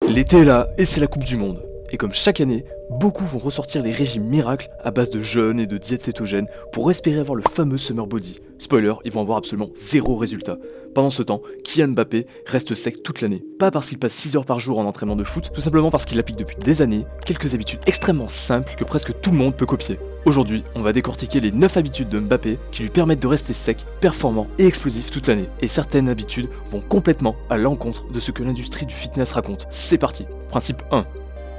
L'été est là et c'est la Coupe du Monde. Et comme chaque année, beaucoup vont ressortir les régimes miracles à base de jeûne et de diète cétogène pour espérer avoir le fameux summer body. Spoiler, ils vont avoir absolument zéro résultat. Pendant ce temps, Kylian Mbappé reste sec toute l'année. Pas parce qu'il passe 6 heures par jour en entraînement de foot, tout simplement parce qu'il applique depuis des années quelques habitudes extrêmement simples que presque tout le monde peut copier. Aujourd'hui, on va décortiquer les 9 habitudes de Mbappé qui lui permettent de rester sec, performant et explosif toute l'année. Et certaines habitudes vont complètement à l'encontre de ce que l'industrie du fitness raconte. C'est parti. Principe 1.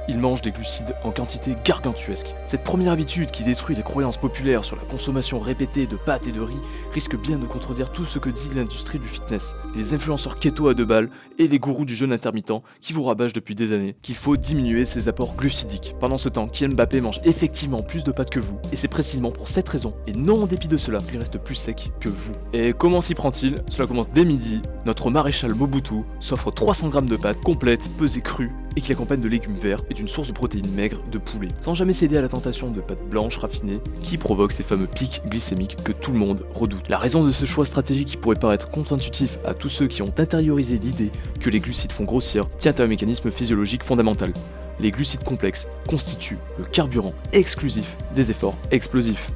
Il mange des glucides en quantité gargantuesque. Cette première habitude qui détruit les croyances populaires sur la consommation répétée de pâtes et de riz risque bien de contredire tout ce que dit l'industrie du fitness, les influenceurs keto à 2 balles et les gourous du jeûne intermittent qui vous rabâchent depuis des années qu'il faut diminuer ses apports glucidiques. Pendant ce temps, Kylian Mbappé mange effectivement plus de pâtes que vous, et c'est précisément pour cette raison, et non en dépit de cela, qu'il reste plus sec que vous. Et comment s'y prend-il? Cela commence dès midi. Notre maréchal Mobutu s'offre 300 grammes de pâtes complètes, pesées crues, et qui l'accompagne de légumes verts et d'une source de protéines maigres de poulet, sans jamais céder à la tentation de pâtes blanches raffinées qui provoquent ces fameux pics glycémiques que tout le monde redoute. La raison de ce choix stratégique qui pourrait paraître contre-intuitif à tous ceux qui ont intériorisé l'idée que les glucides font grossir tient à un mécanisme physiologique fondamental. Les glucides complexes constituent le carburant exclusif des efforts explosifs.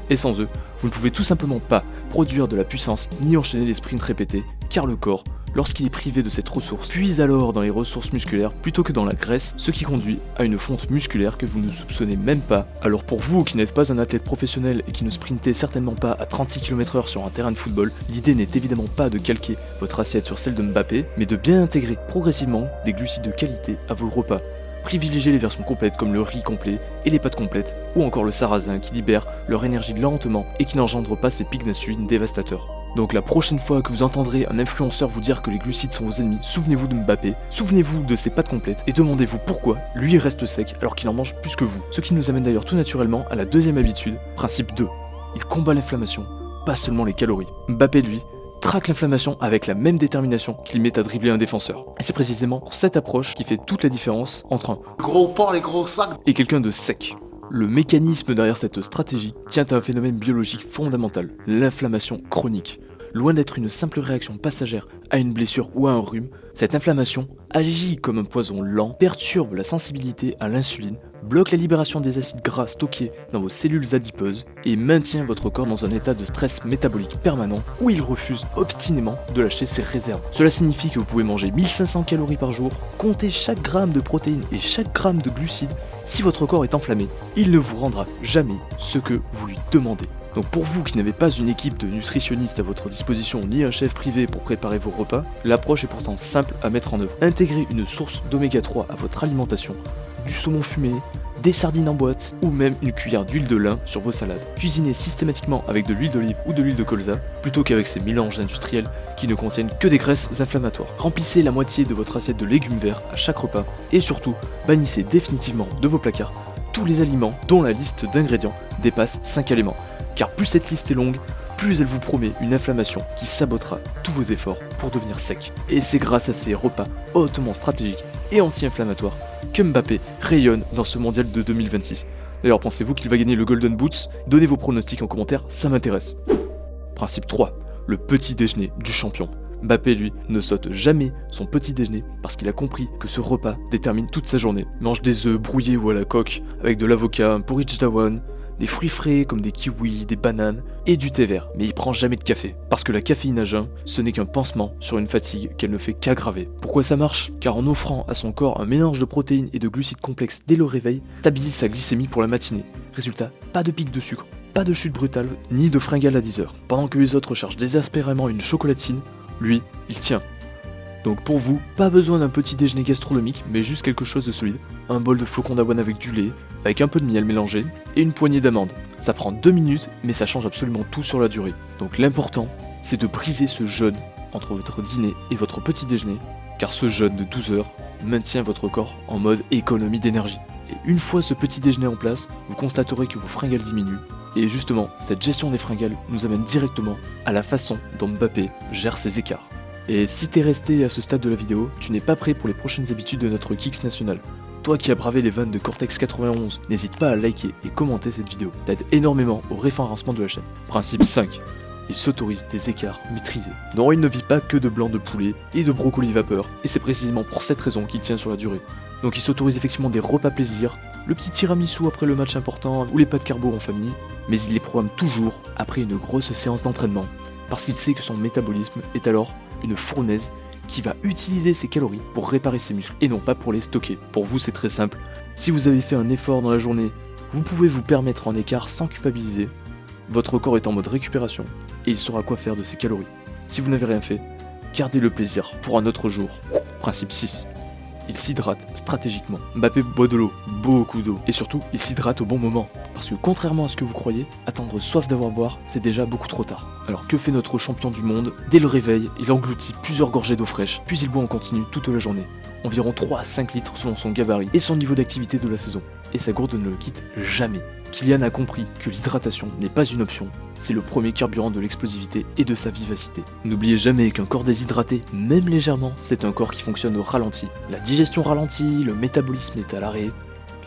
Et sans eux, vous ne pouvez tout simplement pas produire de la puissance ni enchaîner les sprints répétés, car le corps, lorsqu'il est privé de cette ressource, puise alors dans les ressources musculaires plutôt que dans la graisse, ce qui conduit à une fonte musculaire que vous ne soupçonnez même pas. Alors pour vous qui n'êtes pas un athlète professionnel et qui ne sprintez certainement pas à 36 km/h sur un terrain de football, l'idée n'est évidemment pas de calquer votre assiette sur celle de Mbappé, mais de bien intégrer progressivement des glucides de qualité à vos repas. Privilégiez les versions complètes comme le riz complet et les pâtes complètes, ou encore le sarrasin qui libère leur énergie lentement et qui n'engendre pas ces pics d'insuline dévastateurs. Donc la prochaine fois que vous entendrez un influenceur vous dire que les glucides sont vos ennemis, souvenez-vous de Mbappé, souvenez-vous de ses pâtes complètes et demandez-vous pourquoi lui reste sec alors qu'il en mange plus que vous. Ce qui nous amène d'ailleurs tout naturellement à la deuxième habitude, principe 2. Il combat l'inflammation, pas seulement les calories. Mbappé lui, traque l'inflammation avec la même détermination qu'il met à dribbler un défenseur. Et c'est précisément cette approche qui fait toute la différence entre un gros porc, les gros sacs et quelqu'un de sec. Le mécanisme derrière cette stratégie tient à un phénomène biologique fondamental, l'inflammation chronique. Loin d'être une simple réaction passagère à une blessure ou à un rhume, cette inflammation agit comme un poison lent, perturbe la sensibilité à l'insuline, bloque la libération des acides gras stockés dans vos cellules adipeuses et maintient votre corps dans un état de stress métabolique permanent où il refuse obstinément de lâcher ses réserves. Cela signifie que vous pouvez manger 1500 calories par jour, compter chaque gramme de protéines et chaque gramme de glucides. Si votre corps est enflammé, il ne vous rendra jamais ce que vous lui demandez. Donc pour vous qui n'avez pas une équipe de nutritionnistes à votre disposition ni un chef privé pour préparer vos repas, l'approche est pourtant simple à mettre en œuvre. Intégrez une source d'oméga 3 à votre alimentation, du saumon fumé, des sardines en boîte ou même une cuillère d'huile de lin sur vos salades. Cuisinez systématiquement avec de l'huile d'olive ou de l'huile de colza plutôt qu'avec ces mélanges industriels qui ne contiennent que des graisses inflammatoires. Remplissez la moitié de votre assiette de légumes verts à chaque repas et surtout bannissez définitivement de vos placards tous les aliments dont la liste d'ingrédients dépasse 5 aliments. Car plus cette liste est longue, plus elle vous promet une inflammation qui sabotera tous vos efforts pour devenir sec. Et c'est grâce à ces repas hautement stratégiques et anti-inflammatoires que Mbappé rayonne dans ce mondial de 2026. D'ailleurs, pensez-vous qu'il va gagner le Golden Boots? Donnez vos pronostics en commentaire, ça m'intéresse. Principe 3. Le petit déjeuner du champion. Mbappé, lui, ne saute jamais son petit déjeuner parce qu'il a compris que ce repas détermine toute sa journée. Il mange des œufs brouillés ou à la coque avec de l'avocat, un porridge d'avoine, des fruits frais comme des kiwis, des bananes et du thé vert, mais il prend jamais de café, parce que la caféine à jeun, ce n'est qu'un pansement sur une fatigue qu'elle ne fait qu'aggraver. Pourquoi ça marche? Car en offrant à son corps un mélange de protéines et de glucides complexes dès le réveil, stabilise sa glycémie pour la matinée. Résultat, pas de pic de sucre, pas de chute brutale, ni de fringale à 10 heures. Pendant que les autres cherchent désespérément une chocolatine, lui, il tient. Donc pour vous, pas besoin d'un petit déjeuner gastronomique, mais juste quelque chose de solide. Un bol de flocons d'avoine avec du lait, avec un peu de miel mélangé, et une poignée d'amandes. Ça prend 2 minutes, mais ça change absolument tout sur la durée. Donc l'important, c'est de briser ce jeûne entre votre dîner et votre petit déjeuner, car ce jeûne de 12 heures maintient votre corps en mode économie d'énergie. Et une fois ce petit déjeuner en place, vous constaterez que vos fringales diminuent. Et justement, cette gestion des fringales nous amène directement à la façon dont Mbappé gère ses écarts. Et si t'es resté à ce stade de la vidéo, tu n'es pas prêt pour les prochaines habitudes de notre Kicks national. Toi qui as bravé les vannes de Cortex 91, n'hésite pas à liker et commenter cette vidéo. T'aide énormément au référencement de la chaîne. Principe 5. il s'autorise des écarts maîtrisés. Non, il ne vit pas que de blanc de poulet et de brocoli vapeur, et c'est précisément pour cette raison qu'il tient sur la durée. Donc il s'autorise effectivement des repas plaisir, le petit tiramisu après le match important ou les pâtes carbo en famille, mais il les programme toujours après une grosse séance d'entraînement, parce qu'il sait que son métabolisme est alors une fournaise qui va utiliser ses calories pour réparer ses muscles et non pas pour les stocker. Pour vous c'est très simple, si vous avez fait un effort dans la journée, vous pouvez vous permettre un écart sans culpabiliser. Votre corps est en mode récupération et il saura quoi faire de ses calories. Si vous n'avez rien fait, gardez le plaisir pour un autre jour. Principe 6. Il s'hydrate stratégiquement. Mbappé boit de l'eau, beaucoup d'eau. Et surtout, il s'hydrate au bon moment. Parce que contrairement à ce que vous croyez, attendre soif d'avoir à boire, c'est déjà beaucoup trop tard. Alors que fait notre champion du monde? Dès le réveil, il engloutit plusieurs gorgées d'eau fraîche, puis il boit en continu toute la journée. Environ 3 à 5 litres selon son gabarit et son niveau d'activité de la saison. Et sa gourde ne le quitte jamais. Kylian a compris que l'hydratation n'est pas une option, c'est le premier carburant de l'explosivité et de sa vivacité. N'oubliez jamais qu'un corps déshydraté, même légèrement, c'est un corps qui fonctionne au ralenti. La digestion ralentit, le métabolisme est à l'arrêt,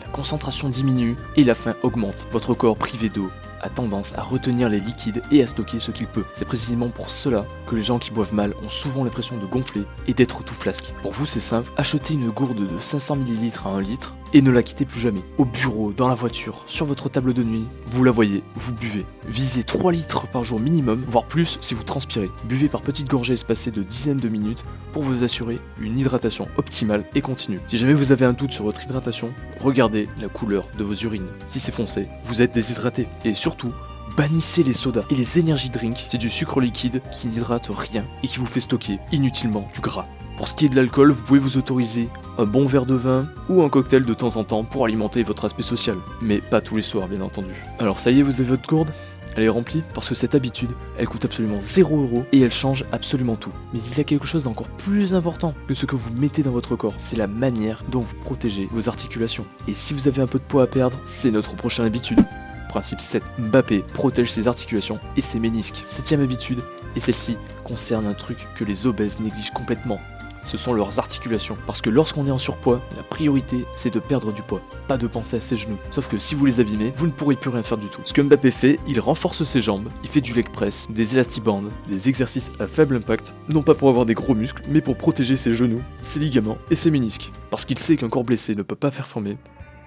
la concentration diminue et la faim augmente. Votre corps privé d'eau a tendance à retenir les liquides et à stocker ce qu'il peut. C'est précisément pour cela que les gens qui boivent mal ont souvent l'impression de gonfler et d'être tout flasque. Pour vous c'est simple, achetez une gourde de 500 ml à 1 litre et ne la quittez plus jamais. Au bureau, dans la voiture, sur votre table de nuit, vous la voyez, vous buvez. Visez 3 litres par jour minimum, voire plus si vous transpirez. Buvez par petites gorgées espacées de dizaines de minutes pour vous assurer une hydratation optimale et continue. Si jamais vous avez un doute sur votre hydratation, regardez la couleur de vos urines. Si c'est foncé, vous êtes déshydraté. Et surtout, bannissez les sodas et les energy drinks, c'est du sucre liquide qui n'hydrate rien et qui vous fait stocker inutilement du gras. Pour ce qui est de l'alcool, vous pouvez vous autoriser un bon verre de vin ou un cocktail de temps en temps pour alimenter votre aspect social, mais pas tous les soirs bien entendu. Alors ça y est, vous avez votre gourde? Elle est remplie parce que cette habitude, elle coûte absolument 0€ et elle change absolument tout. Mais il y a quelque chose d'encore plus important que ce que vous mettez dans votre corps, c'est la manière dont vous protégez vos articulations. Et si vous avez un peu de poids à perdre, c'est notre prochaine habitude. Principe 7. Mbappé protège ses articulations et ses ménisques. 7ème habitude, et celle-ci concerne un truc que les obèses négligent complètement. Ce sont leurs articulations. Parce que lorsqu'on est en surpoids, la priorité c'est de perdre du poids, pas de penser à ses genoux. Sauf que si vous les abîmez, vous ne pourrez plus rien faire du tout. Ce que Mbappé fait, il renforce ses jambes, il fait du leg press, des élastibandes, des exercices à faible impact, non pas pour avoir des gros muscles, mais pour protéger ses genoux, ses ligaments et ses ménisques. Parce qu'il sait qu'un corps blessé ne peut pas performer,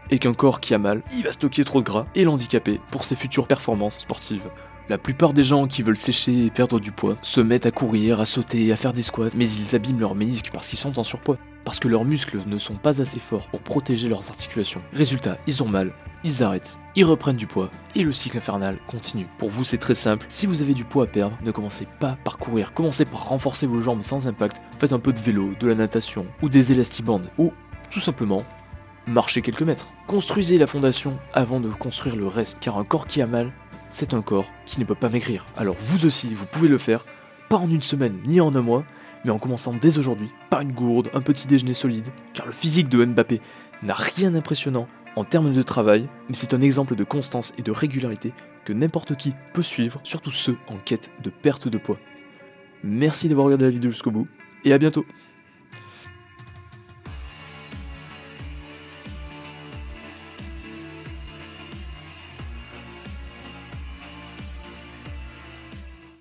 et qu'un corps qui a mal, il va stocker trop de gras et l'handicaper pour ses futures performances sportives. La plupart des gens qui veulent sécher et perdre du poids se mettent à courir, à sauter, à faire des squats, mais ils abîment leurs ménisques parce qu'ils sont en surpoids. Parce que leurs muscles ne sont pas assez forts pour protéger leurs articulations. Résultat, ils ont mal, ils arrêtent, ils reprennent du poids, et le cycle infernal continue. Pour vous c'est très simple, si vous avez du poids à perdre, ne commencez pas par courir, commencez par renforcer vos jambes sans impact, faites un peu de vélo, de la natation, ou des élastibandes, ou tout simplement, marchez quelques mètres. Construisez la fondation avant de construire le reste, car un corps qui a mal, c'est un corps qui ne peut pas maigrir. Alors vous aussi, vous pouvez le faire, pas en une semaine ni en un mois, mais en commençant dès aujourd'hui, par une gourde, un petit déjeuner solide, car le physique de Mbappé n'a rien d'impressionnant en termes de travail, mais c'est un exemple de constance et de régularité que n'importe qui peut suivre, surtout ceux en quête de perte de poids. Merci d'avoir regardé la vidéo jusqu'au bout, et à bientôt.